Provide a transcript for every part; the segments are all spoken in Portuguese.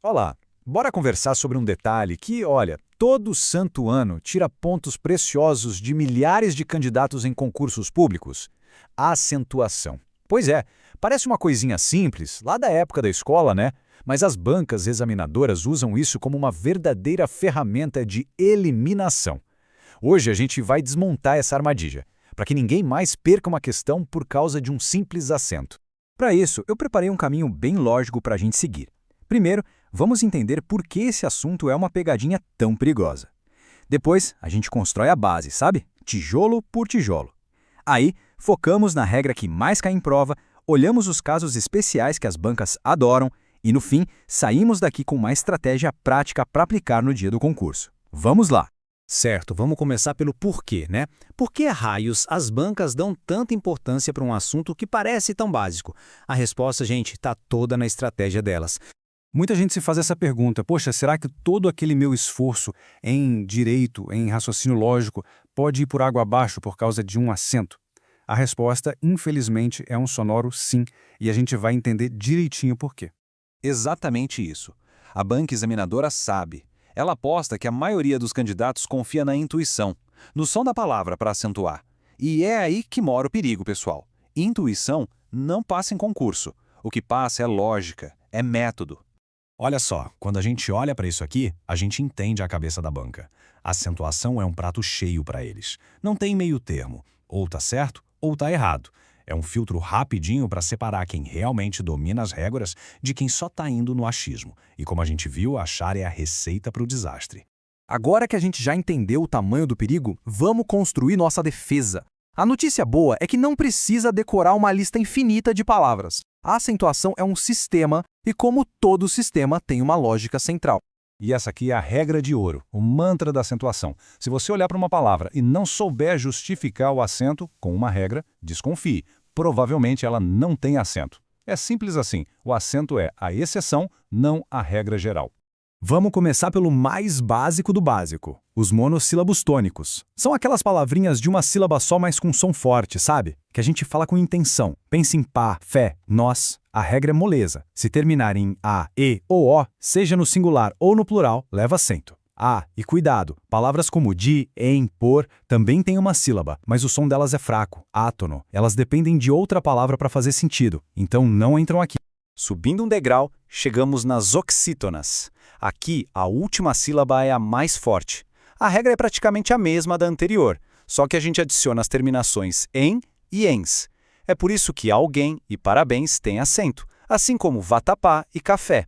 Olá, bora conversar sobre um detalhe que, olha, todo santo ano tira pontos preciosos de milhares de candidatos em concursos públicos. A acentuação. Pois é, parece uma coisinha simples, lá da época da escola, né? Mas as bancas examinadoras usam isso como uma verdadeira ferramenta de eliminação. Hoje a gente vai desmontar essa armadilha, para que ninguém mais perca uma questão por causa de um simples acento. Para isso, eu preparei um caminho bem lógico para a gente seguir. Primeiro, vamos entender por que esse assunto é uma pegadinha tão perigosa. Depois, a gente constrói a base, sabe? Tijolo por tijolo. Aí, focamos na regra que mais cai em prova, olhamos os casos especiais que as bancas adoram e, no fim, saímos daqui com uma estratégia prática para aplicar no dia do concurso. Vamos lá! Certo, vamos começar pelo porquê, né? Por que raios as bancas dão tanta importância para um assunto que parece tão básico? A resposta, gente, está toda na estratégia delas. Muita gente se faz essa pergunta, poxa, será que todo aquele meu esforço em direito, em raciocínio lógico, pode ir por água abaixo por causa de um acento? A resposta, infelizmente, é um sonoro sim, e a gente vai entender direitinho por quê. Exatamente isso. A banca examinadora sabe. Ela aposta que a maioria dos candidatos confia na intuição, no som da palavra para acentuar. E é aí que mora o perigo, pessoal. Intuição não passa em concurso. O que passa é lógica, é método. Olha só, quando a gente olha para isso aqui, a gente entende a cabeça da banca. A acentuação é um prato cheio para eles. Não tem meio termo. Ou tá certo, ou tá errado. É um filtro rapidinho para separar quem realmente domina as regras de quem só tá indo no achismo. E como a gente viu, achar é a receita para o desastre. Agora que a gente já entendeu o tamanho do perigo, vamos construir nossa defesa. A notícia boa é que não precisa decorar uma lista infinita de palavras. A acentuação é um sistema e, como todo sistema, tem uma lógica central. E essa aqui é a regra de ouro, o mantra da acentuação. Se você olhar para uma palavra e não souber justificar o acento com uma regra, desconfie. Provavelmente ela não tem acento. É simples assim. O acento é a exceção, não a regra geral. Vamos começar pelo mais básico do básico, os monossílabos tônicos. São aquelas palavrinhas de uma sílaba só, mas com som forte, sabe? Que a gente fala com intenção. Pense em pá, fé, nós. A regra é moleza. Se terminar em a, e ou o, seja no singular ou no plural, leva acento. Ah, e cuidado, palavras como de, em, por, também têm uma sílaba, mas o som delas é fraco, átono. Elas dependem de outra palavra para fazer sentido, então não entram aqui. Subindo um degrau, chegamos nas oxítonas. Aqui, a última sílaba é a mais forte. A regra é praticamente a mesma da anterior, só que a gente adiciona as terminações em e ens. É por isso que alguém e parabéns têm acento, assim como vatapá e café.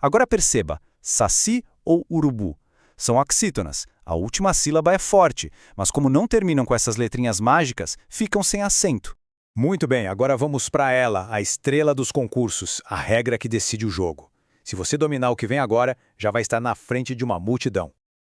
Agora perceba, saci ou urubu. São oxítonas. A última sílaba é forte, mas como não terminam com essas letrinhas mágicas, ficam sem acento. Muito bem, agora vamos para ela, a estrela dos concursos, a regra que decide o jogo. Se você dominar o que vem agora, já vai estar na frente de uma multidão.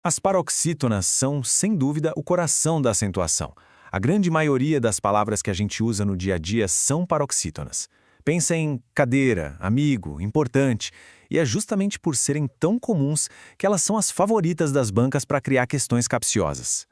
As paroxítonas são, sem dúvida, o coração da acentuação. A grande maioria das palavras que a gente usa no dia a dia são paroxítonas. Pensa em cadeira, amigo, importante, e é justamente por serem tão comuns que elas são as favoritas das bancas para criar questões capciosas.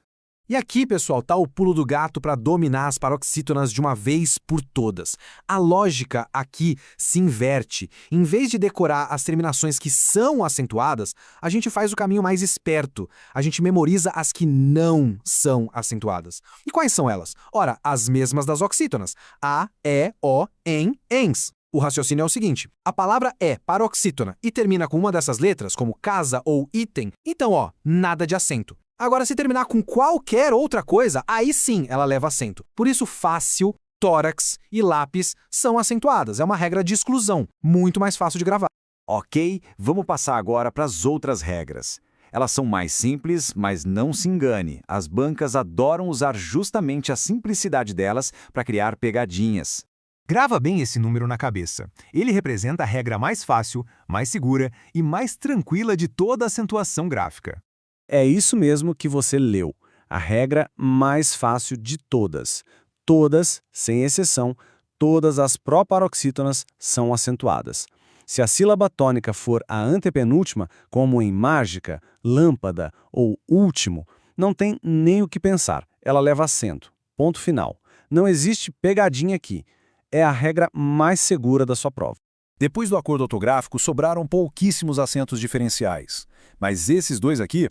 E aqui, pessoal, tá o pulo do gato para dominar as paroxítonas de uma vez por todas. A lógica aqui se inverte. Em vez de decorar as terminações que são acentuadas, a gente faz o caminho mais esperto. A gente memoriza as que não são acentuadas. E quais são elas? Ora, as mesmas das oxítonas. A, e, o, em, ens. O raciocínio é o seguinte, a palavra é paroxítona e termina com uma dessas letras, como casa ou item, então, nada de acento. Agora, se terminar com qualquer outra coisa, aí sim ela leva acento. Por isso, fácil, tórax e lápis são acentuadas. É uma regra de exclusão, muito mais fácil de gravar. Ok, vamos passar agora para as outras regras. Elas são mais simples, mas não se engane. As bancas adoram usar justamente a simplicidade delas para criar pegadinhas. Grava bem esse número na cabeça. Ele representa a regra mais fácil, mais segura e mais tranquila de toda a acentuação gráfica. É isso mesmo que você leu. A regra mais fácil de todas. Todas, sem exceção, todas as proparoxítonas são acentuadas. Se a sílaba tônica for a antepenúltima, como em mágica, lâmpada ou último, não tem nem o que pensar. Ela leva acento. Ponto final. Não existe pegadinha aqui. É a regra mais segura da sua prova. Depois do acordo ortográfico, sobraram pouquíssimos acentos diferenciais. Mas esses dois aqui,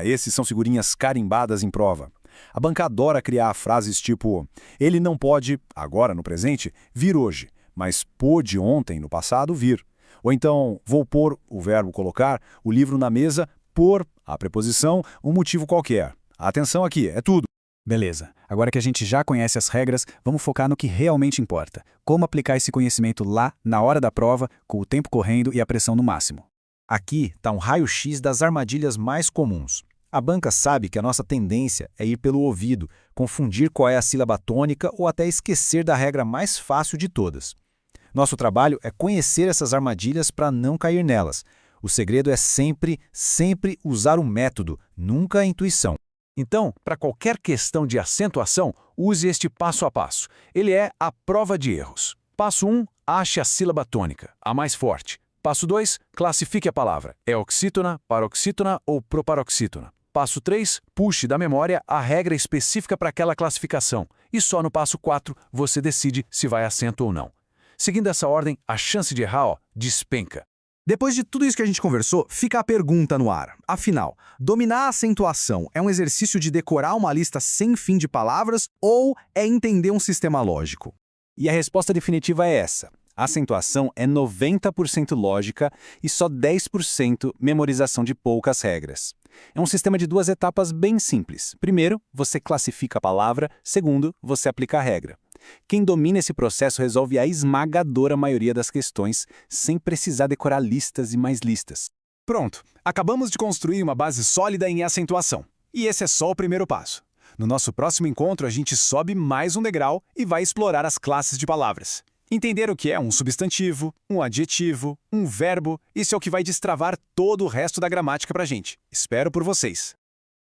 esses são figurinhas carimbadas em prova. A banca adora criar frases tipo: ele não pode, agora no presente, vir hoje, mas pôde ontem, no passado, vir. Ou então, vou pôr, o verbo colocar, o livro na mesa, por, a preposição, um motivo qualquer. Atenção aqui, é tudo. Beleza. Agora que a gente já conhece as regras, vamos focar no que realmente importa. Como aplicar esse conhecimento lá, na hora da prova, com o tempo correndo e a pressão no máximo. Aqui está um raio-x das armadilhas mais comuns. A banca sabe que a nossa tendência é ir pelo ouvido, confundir qual é a sílaba tônica ou até esquecer da regra mais fácil de todas. Nosso trabalho é conhecer essas armadilhas para não cair nelas. O segredo é sempre usar o método, nunca a intuição. Então, para qualquer questão de acentuação, use este passo a passo. Ele é a prova de erros. Passo 1, ache a sílaba tônica, a mais forte. Passo 2, classifique a palavra. É oxítona, paroxítona ou proparoxítona. Passo 3, puxe da memória a regra específica para aquela classificação. E só no passo 4 você decide se vai acento ou não. Seguindo essa ordem, a chance de errar, despenca. Depois de tudo isso que a gente conversou, fica a pergunta no ar. Afinal, dominar a acentuação é um exercício de decorar uma lista sem fim de palavras ou é entender um sistema lógico? E a resposta definitiva é essa. A acentuação é 90% lógica e só 10% memorização de poucas regras. É um sistema de duas etapas bem simples. Primeiro, você classifica a palavra. Segundo, você aplica a regra. Quem domina esse processo resolve a esmagadora maioria das questões, sem precisar decorar listas e mais listas. Pronto, acabamos de construir uma base sólida em acentuação. E esse é só o primeiro passo. No nosso próximo encontro, a gente sobe mais um degrau e vai explorar as classes de palavras. Entender o que é um substantivo, um adjetivo, um verbo, isso é o que vai destravar todo o resto da gramática pra gente. Espero por vocês!